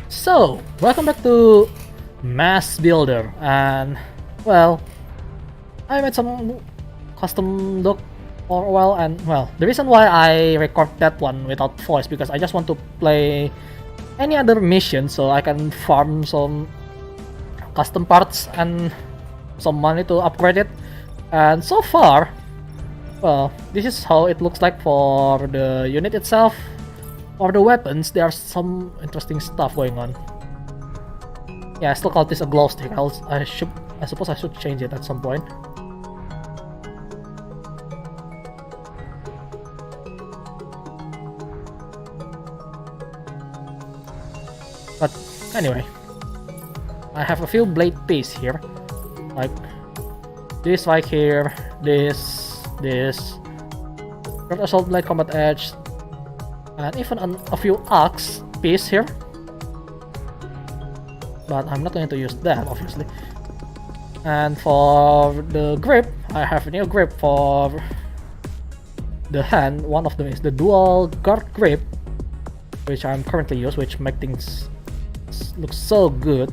So, welcome back to M.A.S.S Builder, and well, I made some custom look for a while, and well, the reason why I record that one without voice because I just want to play any other mission so I can farm some custom parts and some money to upgrade it. And so far, well, this is how it looks like for the unit itself. For the weapons, there's some interesting stuff going on. Yeah, I still call this a glow stick. I suppose I should change it at some point. But anyway, I have a few blade pieces here, like this right here, this, Short assault blade, combat edge, and even a few axe piece here, but I'm not going to use that obviously. And for the grip, I have a new grip for the hand. One of them is the dual guard grip, which I'm currently using, which makes things look so good.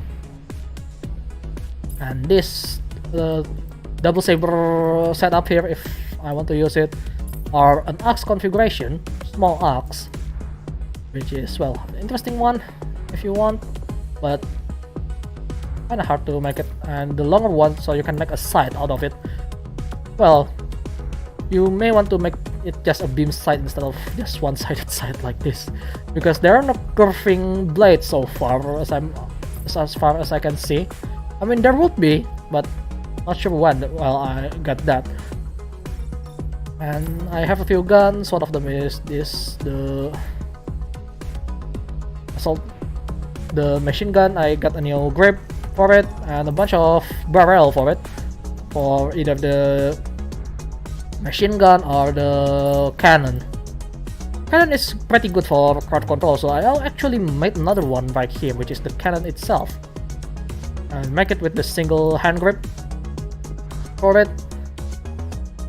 And this double saber setup here, if I want to use it, or an axe configuration, small axe, which is, well, an interesting one if you want, but kind of hard to make it. And the longer one, so you can make a sight out of it. Well, you may want to make it just a beam sight instead of just one-sided sight like this, because there are no curving blades so far as far as I can see. I mean, there would be, but not sure when. Well, I got that. And I have a few guns. One of them is this, the assault, the machine gun. I got a new grip for it and a bunch of barrel for it, for either the machine gun or the cannon. Cannon is pretty good for crowd control, so I'll actually make another one right here, which is the cannon itself, and make it with the single hand grip for it.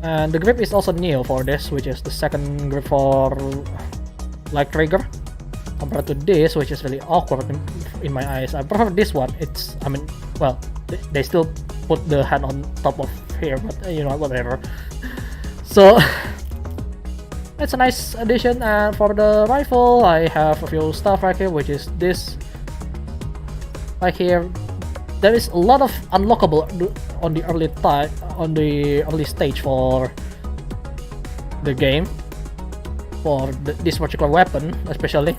And the grip is also new for this, which is the second grip for light trigger, compared to this, which is really awkward in my eyes. I prefer this one. It's, I mean, well, they still put the hand on top of here, but you know, whatever. So it's a nice addition. And for the rifle, I have a few stuff right here, which is this right here. There is a lot of unlockable on the early stage for the game, for this particular weapon especially.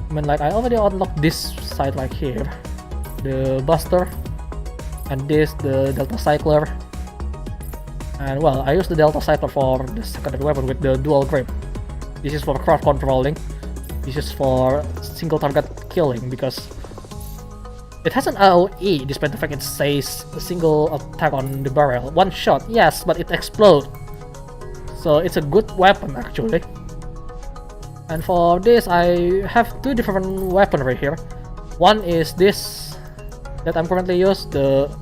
I mean, like, I already unlocked this side right here, the Buster, and this, the Delta Cycler. And well, I use the Delta Cycler for the secondary weapon with the dual grip. This is for crowd controlling. This is for single target killing, because it has an AoE, despite the fact it says a single attack on the barrel. One shot, yes, but it explodes. So it's a good weapon actually. And for this, I have two different weaponry here. One is this that I'm currently using, the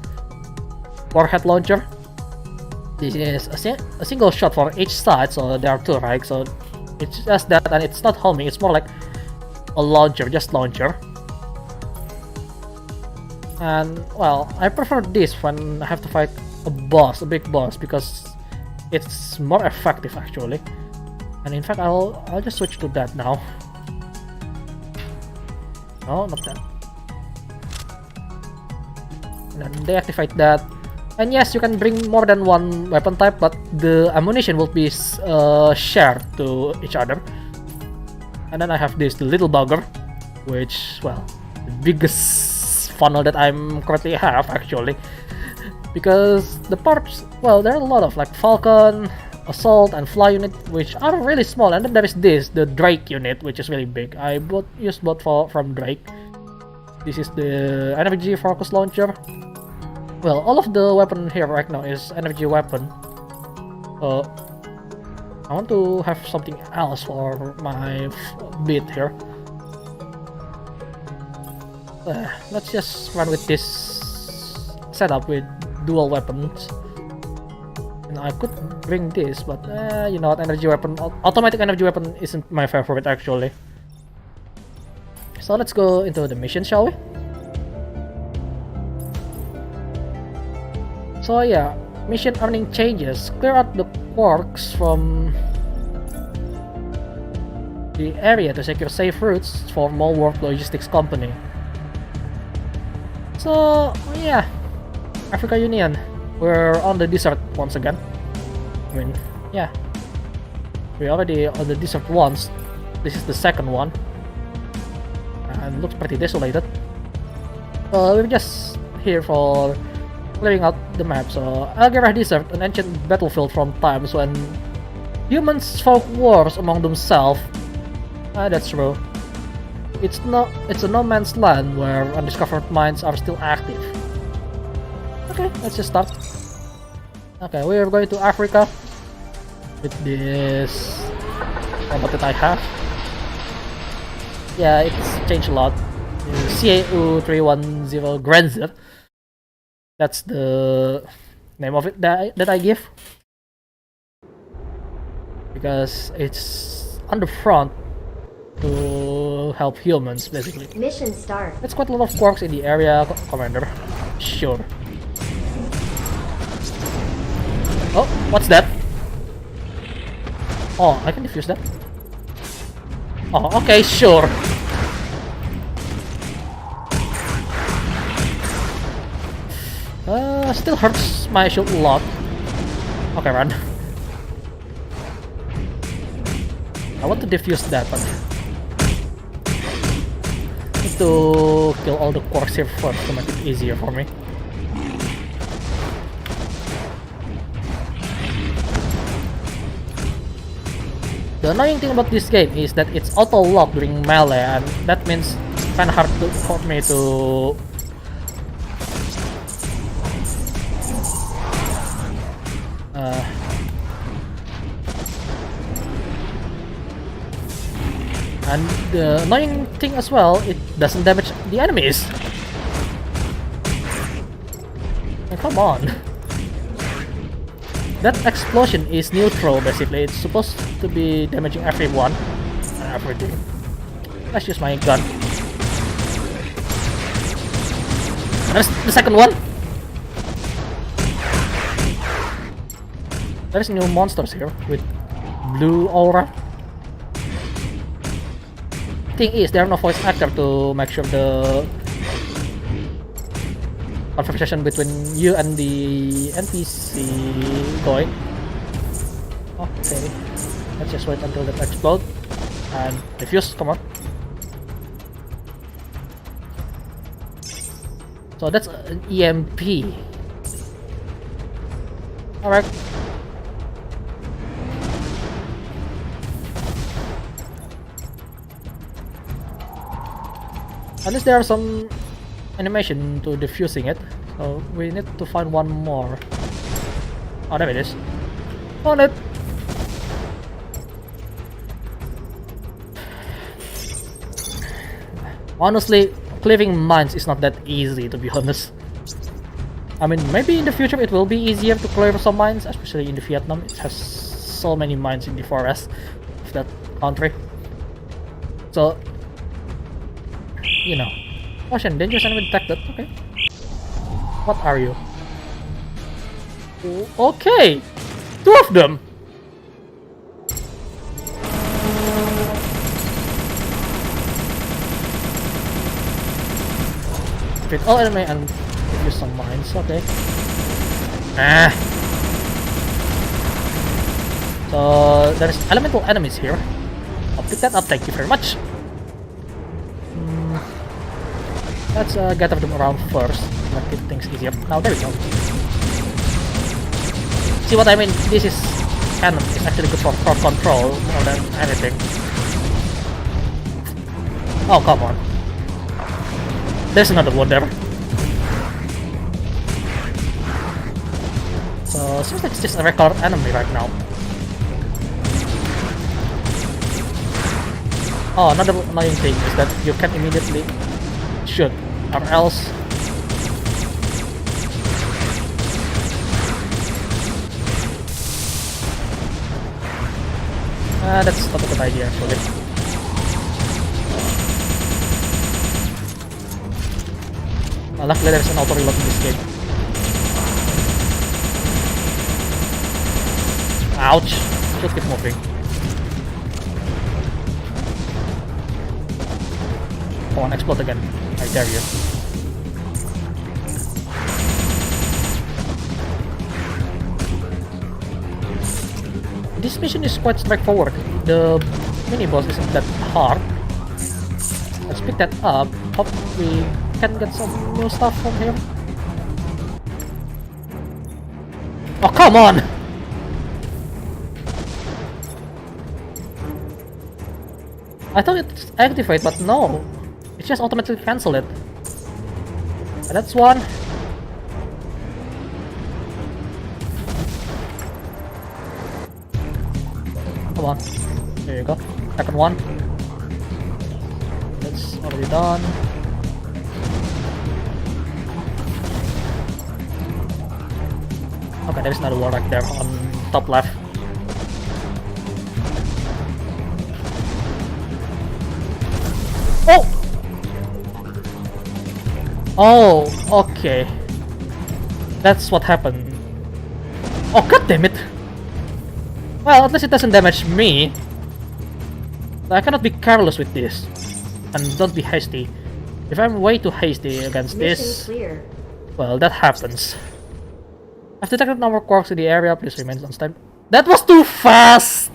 warhead launcher. This is a single shot for each side, so there are two, right? So it's just that, and it's not homing, it's more like a launcher, just launcher. And well, I prefer this when I have to fight a boss, a big boss, because it's more effective actually. And in fact, I'll just switch to that now. No, not that. And then deactivate that. And yes, you can bring more than one weapon type, but the ammunition will be shared to each other. And then I have this little bugger, which, well, the biggest funnel that I'm currently have actually. Because the parts, well, there are a lot of like Falcon, Assault, and Fly unit, which are really small. And then there is this, the Drake unit, which is really big. I used both from Drake. This is the energy focus launcher. Well, all of the weapon here right now is energy weapon. I want to have something else for my bit here. Let's just run with this setup with dual weapons. And I could bring this, but you know what, energy weapon, automatic energy weapon isn't my favorite actually. So let's go into the mission, shall we? So yeah, mission earning changes. Clear out the quarks from the area to secure safe routes for Molewarp Logistics Company. So yeah, Africa Union, we're on the desert once again. I mean, yeah, we're already on the desert once. This is the second one, and looks pretty desolated. We're just here for clearing out the map. So Algera Desert, an ancient battlefield from times when humans fought wars among themselves. That's true. It's a no man's land where undiscovered mines are still active. Okay, let's just start. Okay, we're going to Africa with this robot that I have. Yeah, it's changed a lot. CAU310 Granzer. That's the name of it that I give, because it's on the front to help humans basically. Mission start. There's quite a lot of quarks in the area, Commander. Sure. Oh, what's that? Oh, I can defuse that. Oh, okay, sure. Still hurts my shield a lot. Okay, run. I want to defuse that, but need to kill all the quarks here first to make it easier for me. The annoying thing about this game is that it's auto lock during melee, and that means it's kinda hard for me to and the annoying thing as well, it doesn't damage the enemies. And come on. That explosion is neutral basically. It's supposed to be damaging everyone and everything. Let's use my gun. There's the second one. There's new monsters here with blue aura. Thing is, there are no voice actor to make sure the conversation between you and the NPC going. Okay, let's just wait until that explodes and defuse. Come on. So that's an EMP. Alright. At least there are some animation to defusing it, so we need to find one more. Oh, there it is. Found it! Honestly, clearing mines is not that easy, to be honest. I mean, maybe in the future it will be easier to clear some mines, especially in the Vietnam. It has so many mines in the forest of that country. So, you know. Ocean, dangerous enemy detected. Okay. What are you? Okay! 2 of them! Defeat all enemy and use some mines. Okay. Ah. So there's elemental enemies here. I'll pick that up, thank you very much. Let's get them around first. Let's keep things easier. Now there we go. See what I mean? This is cannon. It's actually good for crowd control more than anything. Oh, come on. There's another one there. So seems like it's just a record enemy right now. Oh, another annoying thing is that you can immediately shoot, or else that's not a good idea actually. Luckily there's an auto reload in this game. Ouch! Just keep moving. Come on, explode again. I dare you. This mission is quite straightforward. The mini boss isn't that hard. Let's pick that up. Hope we can get some new stuff from him. Oh, come on! I thought it's activate, but no. It just automatically cancel it. That's one. Come on. There you go. Second one. That's already done. Okay, there's another one right there on top left. Oh! Oh, okay. That's what happened. Oh, god damn it! Well, at least it doesn't damage me. I cannot be careless with this. And don't be hasty. If I'm way too hasty against this, well, that happens. I've detected number of quarks in the area, please remain on stand. That was too fast!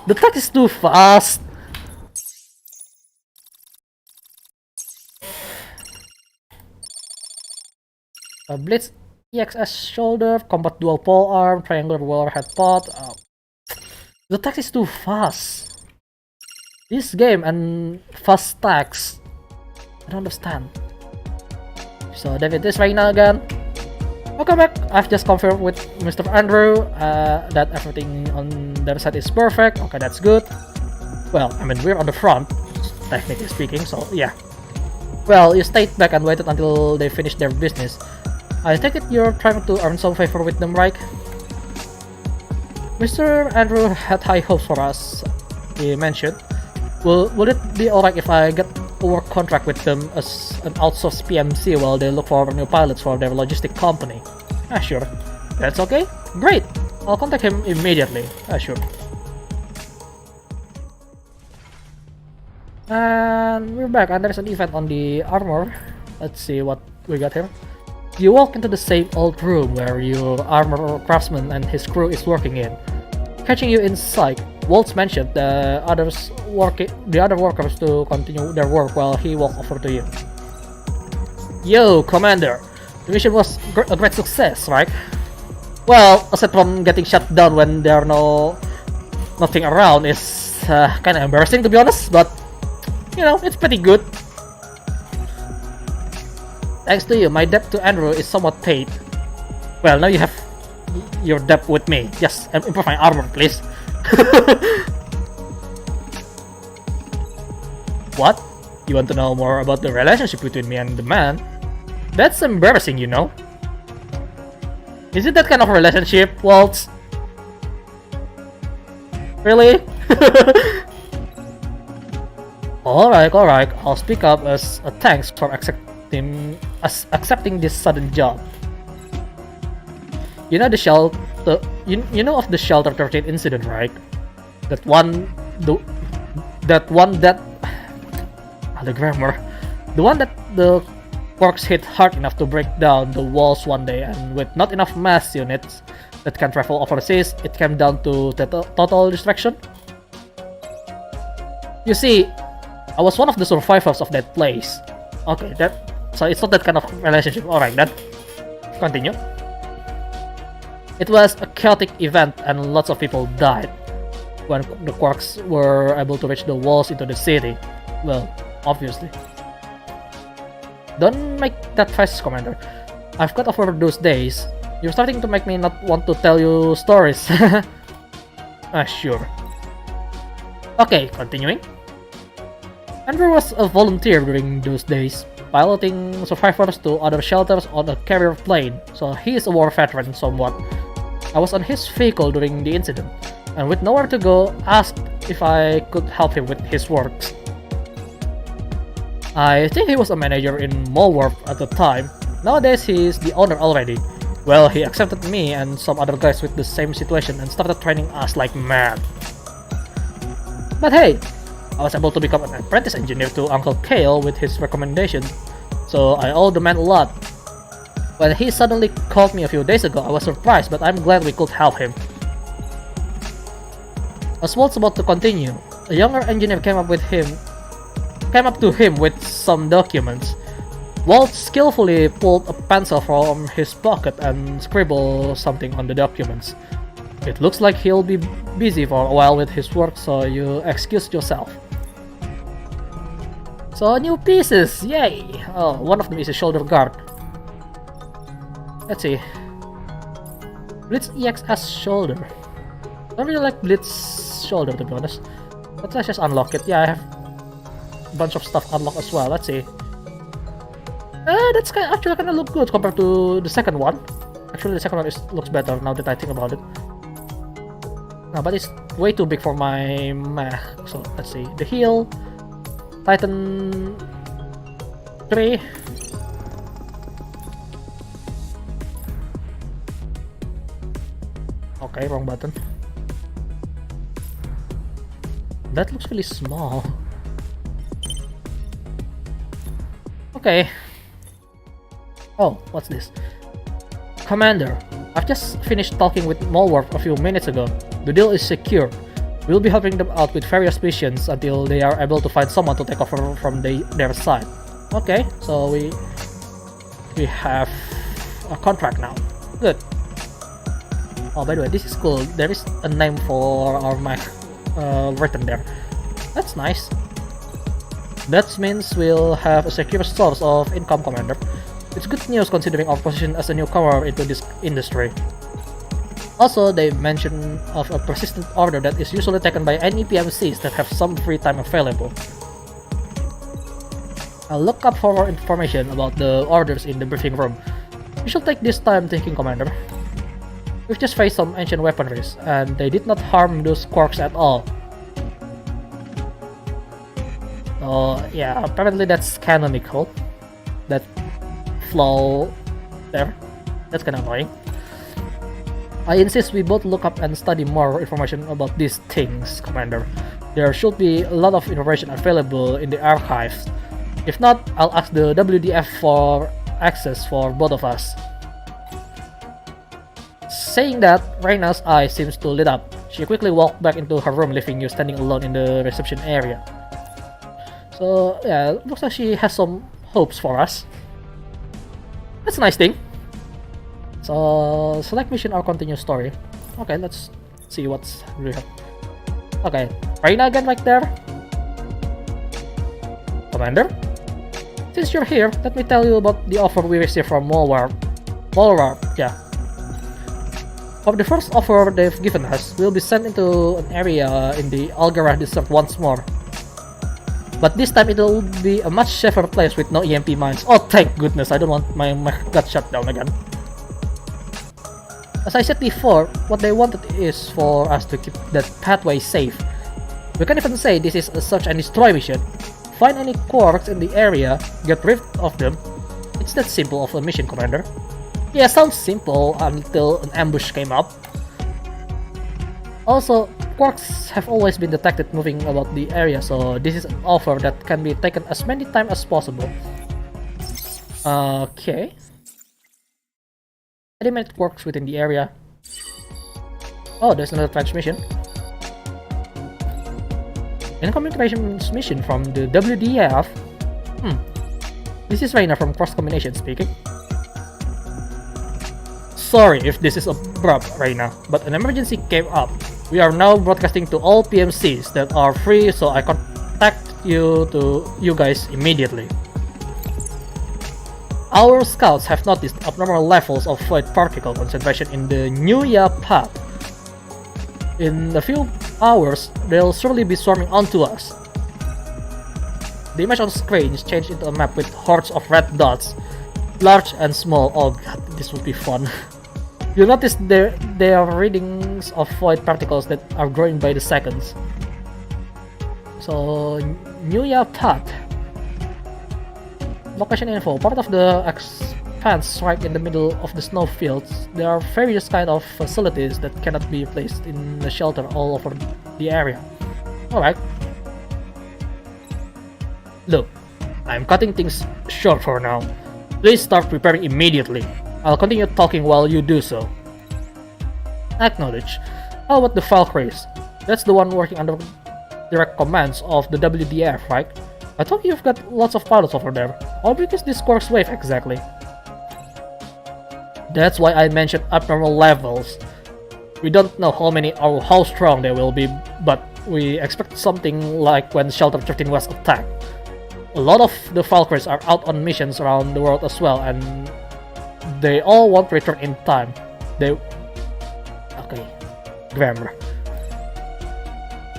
The attack is too fast! Blitz EXS shoulder, combat dual pole arm, triangular warhead pod. The attack is too fast. This game and fast attacks. I don't understand. So David is right now again. Welcome back. I've just confirmed with Mr. Andrew that everything on their side is perfect. Okay, that's good. Well, I mean we're on the front, technically speaking. So yeah. Well, you stayed back and waited until they finished their business. I take it you're trying to earn some favor with them, right? Mr. Andrew had high hopes for us, he mentioned. Would it be alright if I get a work contract with them as an outsourced PMC while they look for new pilots for their logistic company? Ah, sure. That's okay? Great! I'll contact him immediately. Ah, sure. And we're back, and there's an event on the armor. Let's see what we got here. You walk into the same old room where your armor craftsman and his crew is working in. Catching you inside, Waltz mentioned the other workers to continue their work while he walked over to you. Yo, Commander! The mission was a great success, right? Well, aside from getting shut down when there are nothing around is kinda embarrassing to be honest, but you know, it's pretty good. Thanks to you, my debt to Andrew is somewhat paid. Well, now you have your debt with me. Yes, improve my armor, please. What? You want to know more about the relationship between me and the man? That's embarrassing, you know. Is it that kind of relationship, Waltz? Really? Alright, I'll speak up as a thanks for accepting this sudden job. You know the shelter, you know of the Shelter 13 incident, right? The one that the Quarks hit hard enough to break down the walls one day, and with not enough mass units that can travel overseas, it came down to total destruction. You see, I was one of the survivors of that place. Okay, so it's not that kind of relationship. Alright, then continue. It was a chaotic event and lots of people died when the Quarks were able to reach the walls into the city. Well, obviously. Don't make that face, Commander. I've got over those days. You're starting to make me not want to tell you stories. Sure. Okay, continuing. Andrew was a volunteer during those days, piloting survivors to other shelters on a carrier plane, so he is a war veteran somewhat. I was on his vehicle during the incident, and with nowhere to go, asked if I could help him with his works. I think he was a manager in Molewarp at the time. Nowadays he is the owner already. Well, he accepted me and some other guys with the same situation and started training us like mad. But hey, I was able to become an apprentice engineer to Uncle Kale with his recommendation, so I owe the man a lot. When he suddenly called me a few days ago, I was surprised, but I'm glad we could help him. As Walt's about to continue, a younger engineer came up to him with some documents. Walt skillfully pulled a pencil from his pocket and scribbled something on the documents. It looks like he'll be busy for a while with his work, so you excuse yourself. So new pieces, yay! Oh, one of them is a shoulder guard. Let's see. Blitz EXS shoulder. I don't really like Blitz shoulder, to be honest. But let's just unlock it. Yeah, I have a bunch of stuff unlocked as well. Let's see. That's actually kind of look good compared to the second one. Actually, the second one looks better now that I think about it. No, but it's way too big for my Mech. So let's see. The heal, Titan 3. Okay, wrong button. That looks really small. Okay. Oh, what's this? Commander, I've just finished talking with Molewarp a few minutes ago. The deal is secure. We'll be helping them out with various missions until they are able to find someone to take over from their side. Okay, so we have a contract now. Good. Oh, by the way, this is cool. There is a name for our Mech written there. That's nice. That means we'll have a secure source of income, Commander. It's good news considering our position as a newcomer into this industry. Also, they mention of a persistent order that is usually taken by any PMCs that have some free time available. I'll look up for more information about the orders in the briefing room. We should take this time thinking, Commander. We've just faced some ancient weaponries, and they did not harm those Quarks at all. Oh, yeah, apparently that's canonical. That flaw there. That's kinda annoying. I insist we both look up and study more information about these things, Commander. There should be a lot of information available in the archives. If not, I'll ask the WDF for access for both of us. Saying that, Raina's eye seems to lit up. She quickly walked back into her room, leaving you standing alone in the reception area. So, yeah, looks like she has some hopes for us. That's a nice thing. So, select mission or continue story. Okay, let's see what's we have. Okay, Raina again right there. Commander? Since you're here, let me tell you about the offer we received from Molewarp. Molewarp, yeah. For the first offer they've given us, we'll be sent into an area in the Algara Desert once more. But this time it'll be a much safer place with no EMP mines. Oh, thank goodness, I don't want my gut shut down again. As I said before, what they wanted is for us to keep that pathway safe. We can even say this is a search and destroy mission. Find any quarks in the area, get rid of them. It's that simple of a mission, Commander. Yeah, sounds simple until an ambush came up. Also, quarks have always been detected moving about the area, so this is an offer that can be taken as many times as possible. Okay. Element works within the area. Oh, there's another transmission. Incoming transmission from the WDF. This is Raina from Cross Combination speaking. Sorry if this is abrupt, Raina, but an emergency came up. We are now broadcasting to all PMCs that are free, so I contact you guys immediately. Our scouts have noticed abnormal levels of void particle concentration in the Nuya path. In a few hours, they'll surely be swarming onto us. The image on the screen is changed into a map with hordes of red dots, large and small. Oh god, this would be fun. You'll notice there are readings of void particles that are growing by the seconds. So, Nuya path. Location info. Part of the expanse right in the middle of the snowfields. There are various kind of facilities that cannot be placed in the shelter all over the area. Alright. Look, I'm cutting things short for now. Please start preparing immediately. I'll continue talking while you do so. Acknowledge. How about the Valkyries? That's the one working under direct commands of the WDF, right? I thought you've got lots of pilots over there. How big is this Quark's wave exactly? That's why I mentioned abnormal levels. We don't know how many or how strong they will be, but we expect something like when Shelter 13 was attacked. A lot of the Valkyries are out on missions around the world as well, and they all won't return in time. Grammar.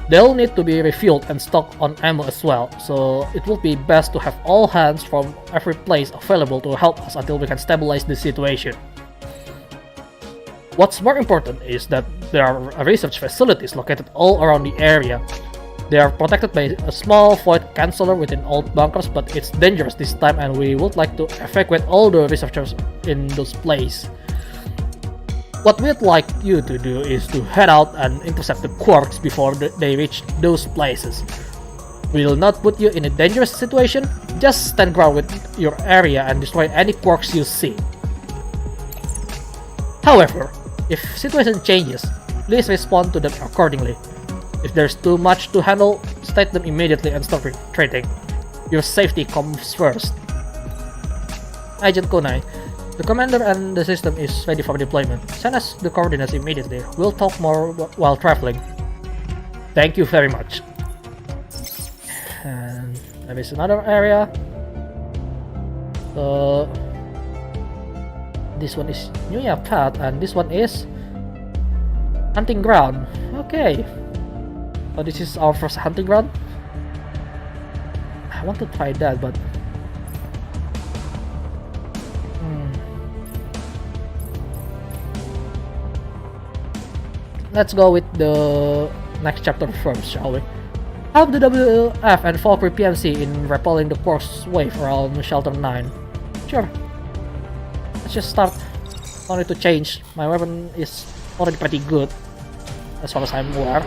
They'll need to be refueled and stocked on ammo as well, so it would be best to have all hands from every place available to help us until we can stabilize the situation. What's more important is that there are research facilities located all around the area. They are protected by a small void canceller within old bunkers, but it's dangerous this time and we would like to evacuate all the researchers in those places. What we'd like you to do is to head out and intercept the quarks before they reach those places. We'll not put you in a dangerous situation, just stand ground with your area and destroy any quarks you see. However, if situation changes, please respond to them accordingly. If there's too much to handle, state them immediately and stop retreating. Your safety comes first. Agent Kunai, the commander and the system is ready for deployment. Send us the coordinates immediately. We'll talk more while traveling. Thank you very much. And there is another area. So this one is Nuya Path and this one is Hunting Ground. Okay. So this is our first hunting ground. I want to try that, but let's go with the next chapter first, shall we? Help the WF and Valkyrie PMC in repelling the Quark's wave around Shelter 9. Sure. Let's just start. No need to change. My weapon is already pretty good, as far as I'm aware.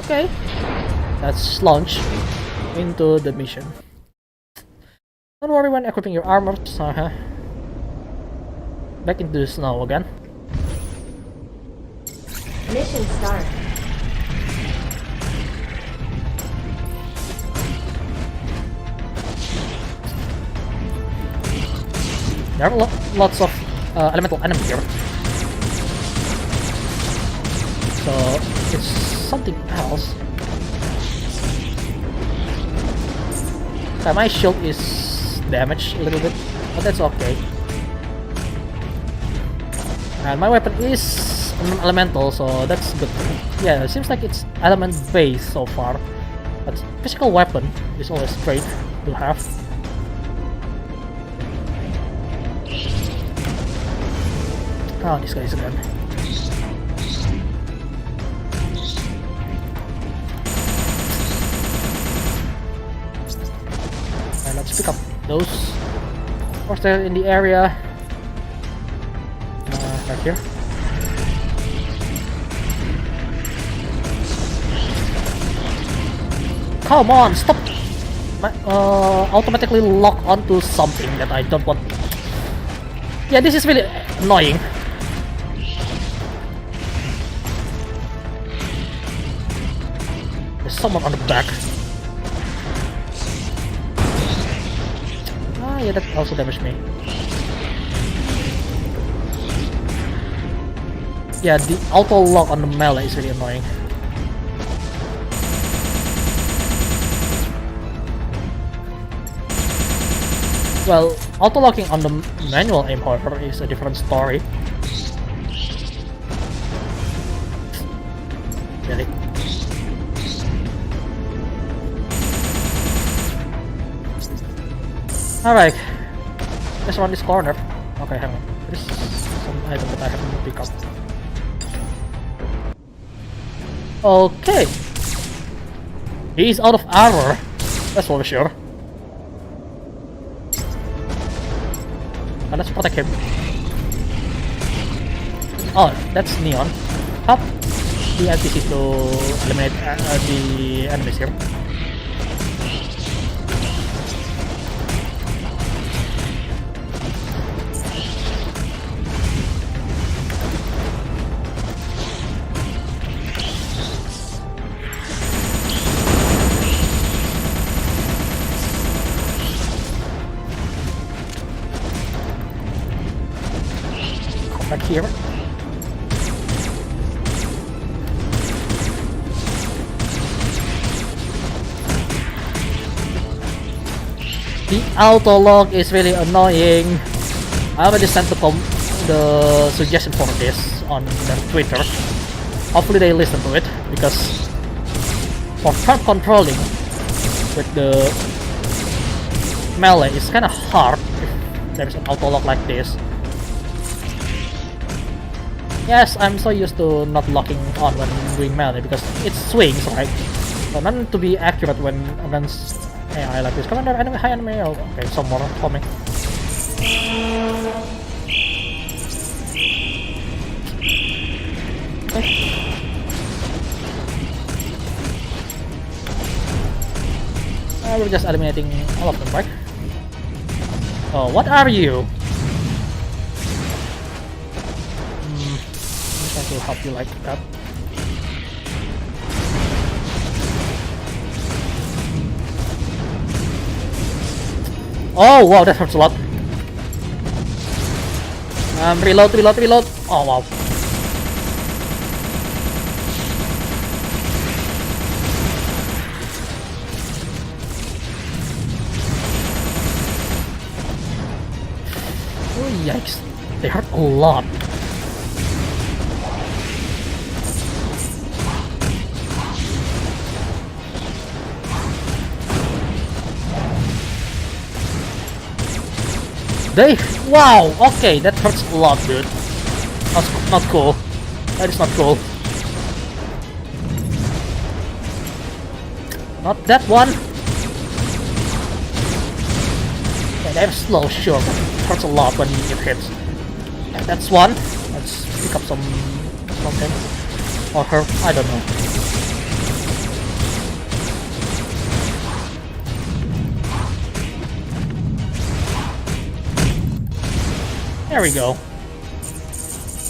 Okay. Let's launch into the mission. Don't worry when equipping your armor. Back into the snow again. Mission start. There are lots of elemental enemies here. So it's something else. My shield is damaged a little bit, but that's okay. And my weapon is elemental, so that's good. Yeah, it seems like it's element based so far, but physical weapon is always great to have. Oh, this guy is again. And let's pick up those. Of course, they're in the area. Right here. Come on, stop automatically lock onto something that I don't want. Yeah, this is really annoying. There's someone on the back. Ah, yeah, that also damaged me. Yeah, the auto lock on the melee is really annoying. Well, auto-locking on the manual aim, however, is a different story. Really? Alright. Let's run this corner. Okay, hang on. There's some item that I haven't picked up. Okay. He's out of armor. That's for sure. Let's protect him. Oh, that's Neon. Help the NPC to eliminate the enemies here. Back here. The auto lock is really annoying. I already sent the suggestion for this on their Twitter. Hopefully they listen to it, because for front controlling with the melee it's kind of hard if there's an auto lock like this. Yes, I'm so used to not locking on when doing melee because it swings, right? So I need to be accurate when against AI like this. Come on, enemy, high enemy. Oh, okay, some more coming. Okay. We're just eliminating all of them, right? Oh, what are you? To help you like that. Oh wow, that hurts a lot. Reload. Oh wow. Oh yikes, they hurt a lot. Wow, okay, that hurts a lot, dude. That's not cool. That is not cool. Not that one. Yeah, they're slow, sure, but it hurts a lot when it hits. Yeah, that's one. Let's pick up something. Or her, I don't know. There we go.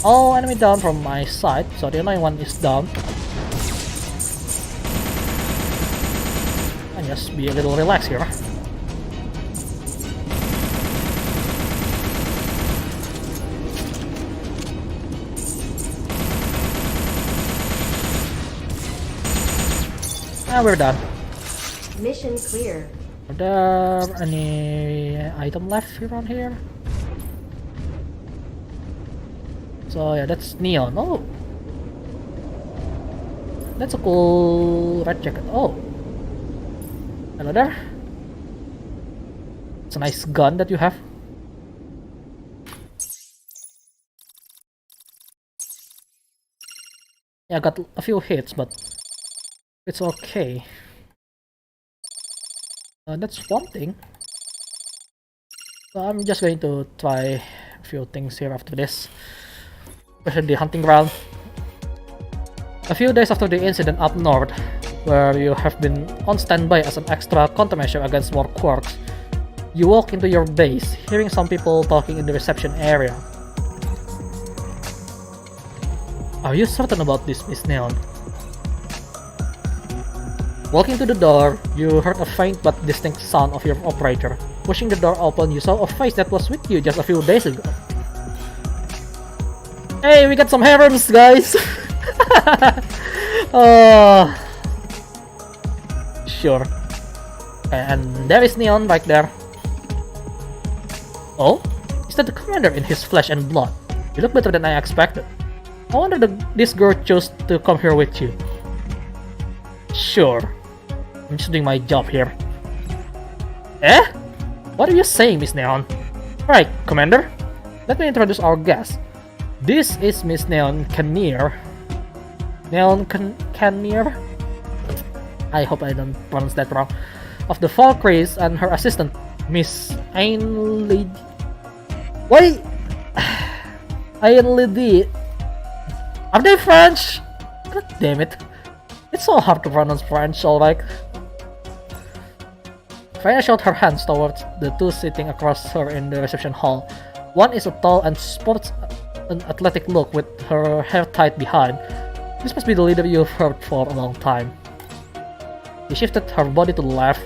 All enemy down from my side, so the annoying one is down. And just be a little relaxed here. And we're done. Mission clear. Are there any item left around here? So yeah, that's Neon. Oh, that's a cool red jacket. Oh, hello there. It's a nice gun that you have. Yeah, I got a few hits, but it's okay. That's one thing. So I'm just going to try a few things here after this. Especially the hunting ground. A few days after the incident up north, where you have been on standby as an extra countermeasure against more quirks. You walk into your base, hearing some people talking in the reception area. Are you certain about this, Miss Neon? Walking to the door, you heard a faint but distinct sound of your operator. Pushing the door open, you saw a face that was with you just a few days ago. Hey, we got some herons, guys! Sure. And there is Neon right there. Oh? Is that the commander in his flesh and blood? You look better than I expected. I wonder this girl chose to come here with you. Sure. I'm just doing my job here. Eh? What are you saying, Miss Neon? Right, Commander. Let me introduce our guest. This is Miss Neon Canier. Canier? I hope I don't pronounce that wrong. Of the Valkyries and her assistant, Miss Ainlady. Why? Ainlady. Are they French? God damn it. It's so hard to pronounce French, alright. Freya showed her hands towards the two sitting across her in the reception hall. One is tall and sports an athletic look with her hair tied behind. This must be the leader you've heard for a long time. She shifted her body to the left,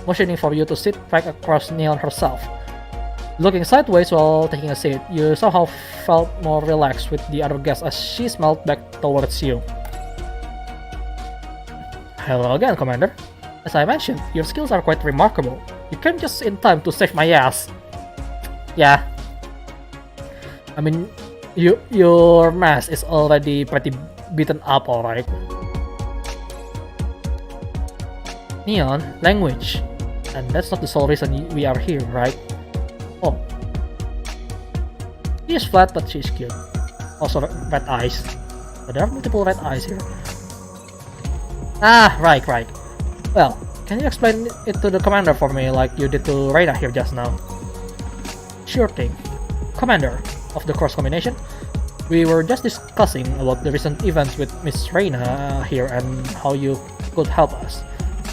motioning for you to sit right across Neon herself. Looking sideways while taking a seat, you somehow felt more relaxed with the other guest as she smiled back towards you. Hello again, Commander. As I mentioned, your skills are quite remarkable. You came just in time to save my ass. Yeah. I mean, your M.A.S.S is already pretty beaten up, alright. Neon, language. And that's not the sole reason we are here, right? Oh. She is flat, but she is cute. Also red eyes. But there are multiple red eyes here. Ah, right. Well, can you explain it to the commander for me like you did to Reina here just now? Sure thing. Commander of the cross combination, we were just discussing about the recent events with Miss Reina here and how you could help us.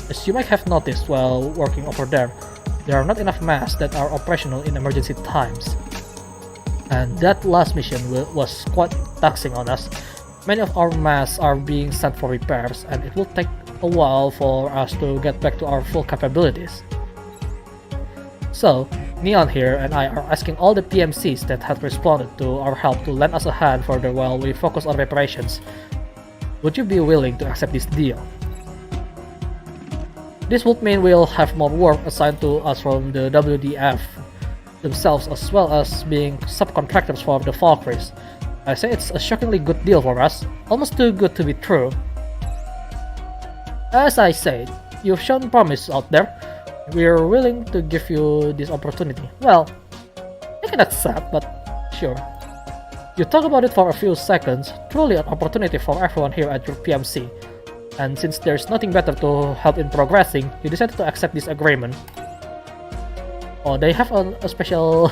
As you might have noticed while working over there are not enough M.A.S.S that are operational in emergency times. And that last mission was quite taxing on us. Many of our M.A.S.S are being sent for repairs, and it will take a while for us to get back to our full capabilities. So, Neon here and I are asking all the PMCs that have responded to our help to lend us a hand further while we focus on reparations. Would you be willing to accept this deal? This would mean we'll have more work assigned to us from the WDF themselves, as well as being subcontractors for the Valkyries. I say it's a shockingly good deal for us, almost too good to be true. As I said, you've shown promise out there. We're willing to give you this opportunity. Well, I can accept, but sure. You talk about it for a few seconds, truly an opportunity for everyone here at your PMC. And since there's nothing better to help in progressing, you decided to accept this agreement. Oh, they have a special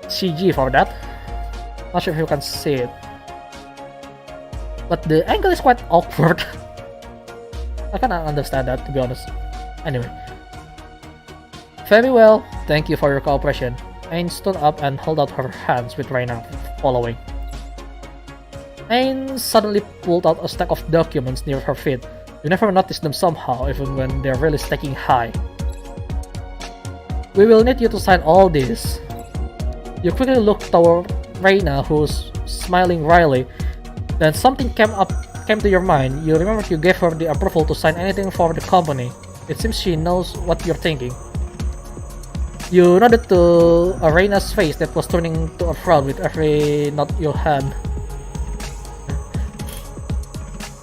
CG for that. Not sure if you can see it. But the angle is quite awkward. I cannot understand that, to be honest. Anyway. Very well, thank you for your cooperation. Ain stood up and held out her hands with Reina following. Ain suddenly pulled out a stack of documents near her feet. You never notice them somehow, even when they're really stacking high. We will need you to sign all this. You quickly looked toward Reina, who's smiling wryly. Then something came to your mind. You remembered you gave her the approval to sign anything for the company. It seems she knows what you're thinking. You nodded to Reina's face that was turning to a frown with every nod you had.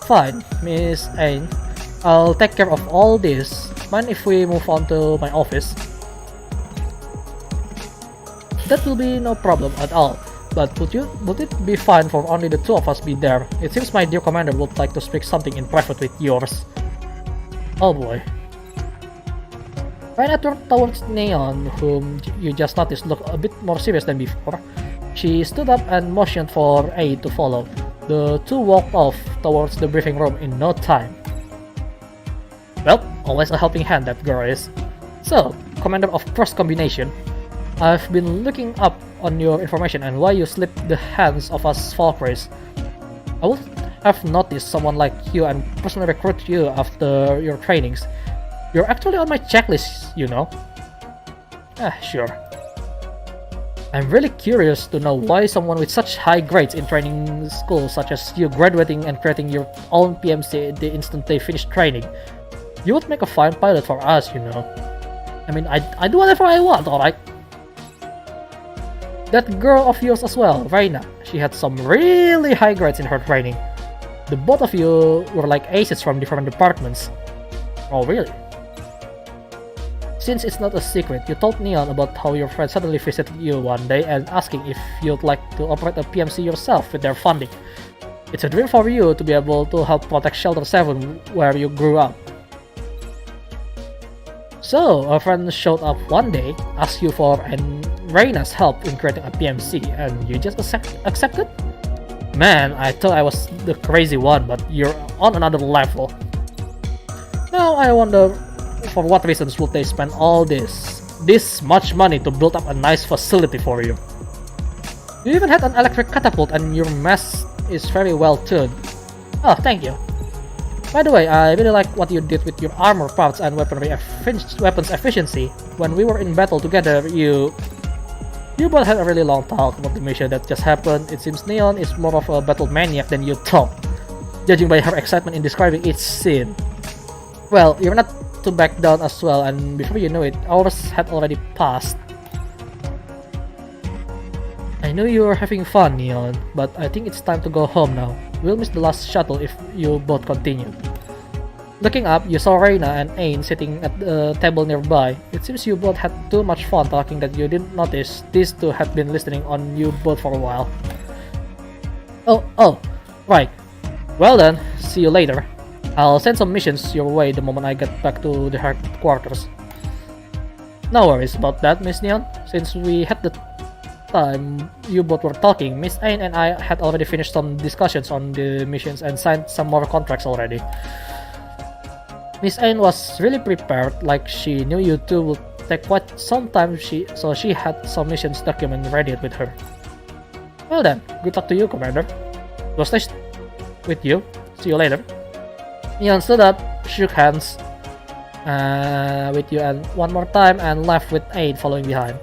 Fine, Miss Ain. I'll take care of all this. Mind if we move on to my office? That will be no problem at all. But would it be fine for only the two of us be there? It seems my dear commander would like to speak something in private with yours. Oh boy. Right towards Neon, whom you just noticed looked a bit more serious than before. She stood up and motioned for Aid to follow. The two walked off towards the briefing room in no time. Well, always a helping hand that girl is. So, Commander of First Combination, I've been looking up on your information and why you slipped the hands of us Valkyries. I would have noticed someone like you and personally recruit you after your trainings. You're actually on my checklist, you know. Sure. I'm really curious to know why someone with such high grades in training school such as you graduating and creating your own PMC the instant they finish training. You would make a fine pilot for us, you know. I mean, I do whatever I want, alright? That girl of yours as well, Reina, she had some really high grades in her training. The both of you were like aces from different departments. Oh, really? Since it's not a secret, you told Neon about how your friend suddenly visited you one day and asking if you'd like to operate a PMC yourself with their funding. It's a dream for you to be able to help protect Shelter 7 where you grew up. So, a friend showed up one day, asked you for Reina's help in creating a PMC, and you just accepted? Man, I thought I was the crazy one, but you're on another level. Now I wonder, for what reasons would they spend all this much money to build up a nice facility for you? You even had an electric catapult and your M.A.S.S is very well tuned. Oh, thank you. By the way, I really like what you did with your armor parts and weaponry weapons efficiency. When we were in battle together, you both had a really long talk about the mission that just happened. It seems Neon is more of a battle maniac than you thought, judging by her excitement in describing each scene. Well, you're not to back down as well, and before you know it, hours had already passed. I know you are having fun, Neon, but I think it's time to go home now. We'll miss the last shuttle if you both continue. Looking up, you saw Reina and Ain sitting at the table nearby. It seems you both had too much fun talking that you didn't notice these two had been listening on you both for a while. Oh, right. Well then, see you later. I'll send some missions your way the moment I get back to the headquarters. No worries about that, Miss Neon. Since we had the time you both were talking, Miss Ain and I had already finished some discussions on the missions and signed some more contracts already. Miss Ain was really prepared, like she knew you two would take quite some time, so she had some missions document ready with her. Well then, good luck to you, Commander. It was nice with you. See you later. Neon stood up, shook hands with you and one more time and left with Ain following behind.